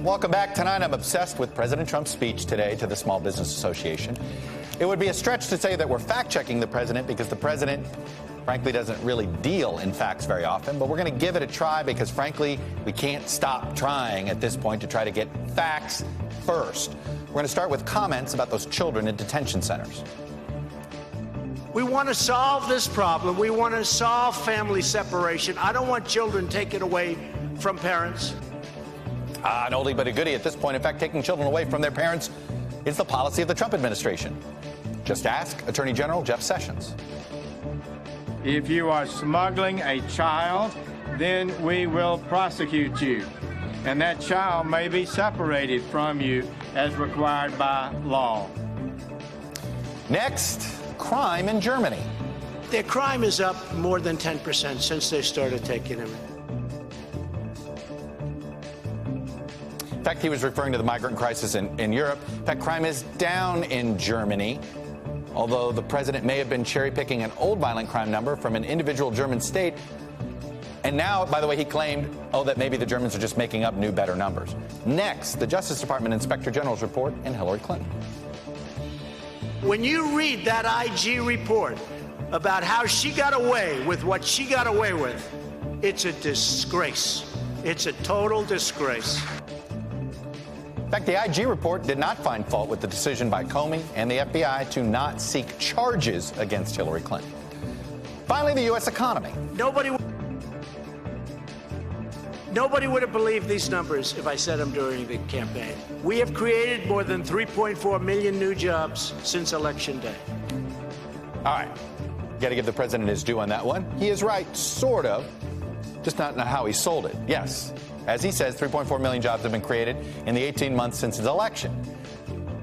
Welcome back. Tonight, I'm obsessed with President Trump's speech today to the Small Business Association. It would be a stretch to say that we're fact-checking the president because the president, frankly, doesn't really deal in facts very often. But we're going to give it a try because, frankly, we can't stop trying at this point to try to get facts first. We're going to start with comments about those children in detention centers. We want to solve this problem. We want to solve family separation. I don't want children taken away from parents. An oldie but a goodie at this point. In fact, taking children away from their parents is the policy of the Trump administration. Just ask Attorney General Jeff Sessions. If you are smuggling a child, then we will prosecute you. And that child may be separated from you as required by law. Next, crime in Germany. Their crime is up more than 10% since they started taking them. In fact, he was referring to the migrant crisis in Europe. In fact, crime is down in Germany, although the president may have been cherry-picking an old violent crime number from an individual German state. And now, by the way, he claimed, that maybe the Germans are just making up new, better numbers. Next, the Justice Department Inspector General's report and Hillary Clinton. When you read that IG report about how she got away with what she got away with, it's a disgrace. It's a total disgrace. In fact, the IG report did not find fault with the decision by Comey and the FBI to not seek charges against Hillary Clinton. Finally, the U.S. economy. Nobody would have believed these numbers if I said them during the campaign. We have created more than 3.4 million new jobs since Election Day. All right. Got to give the president his due on that one. He is right, sort of, just not how he sold it. Yes. As he says, 3.4 million jobs have been created in the 18 months since his election.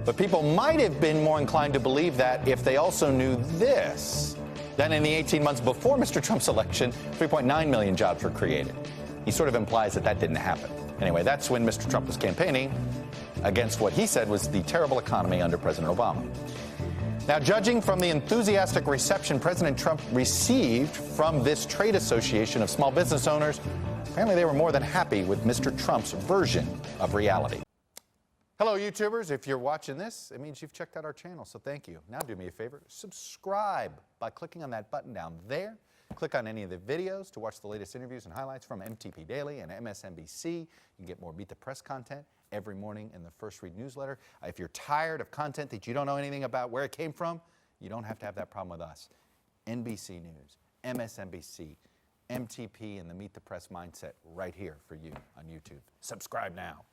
But people might have been more inclined to believe that if they also knew this, that in the 18 months before Mr. Trump's election, 3.9 million jobs were created. He sort of implies that that didn't happen. Anyway, that's when Mr. Trump was campaigning against what he said was the terrible economy under President Obama. Now, judging from the enthusiastic reception President Trump received from this trade association of small business owners, apparently they were more than happy with Mr. Trump's version of reality. Hello, YouTubers. If you're watching this, it means you've checked out our channel, so thank you. Now do me a favor, subscribe by clicking on that button down there. Click on any of the videos to watch the latest interviews and highlights from MTP Daily and MSNBC. You can get more Beat the Press content every morning in the First Read newsletter. If you're tired of content that you don't know anything about where it came from, you don't have to have that problem with us. NBC News, MSNBC, MTP, and the Meet the Press mindset right here for you on YouTube. Subscribe now.